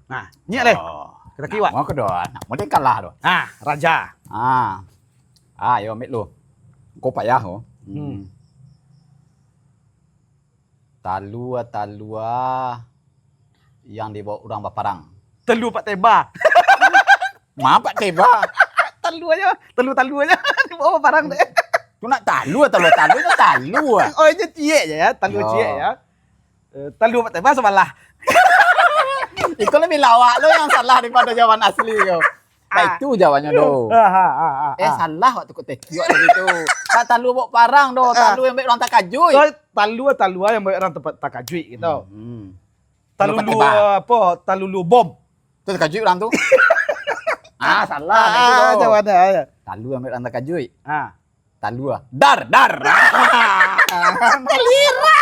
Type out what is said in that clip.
Nah, nyak leh. Oh. Kita kiwat. Mau ke doa. Nak mau dia kalah doa. Ah, raja. Ayo ambil lu. Kau payah oh. Talua yang dibawa orang Baparang. Telu Pak Teba. Maaf Pak Teba. Telu aja. Dibawa barang deh. Tu nak talu nya talu. Oh, ini cie ya. Telu Yo. cie ya. Telu Pak Teba sebelah. Itu lebih lawak lo yang salah daripada jawaban asli kau. Nah, itu jawabannya do. Salah waktu kau teki waktu itu. Tak talu bawa parang do, talu yang baik orang tak kajui. Talu yang banyak orang tempat takajui gitu. Talu Talu Pak Teba. apa? Talu bom. Tu kajui orang tu. Salah itu do. Jawabannya. Talu yang baik orang tak kajui. Ah. Talu dar. Melira.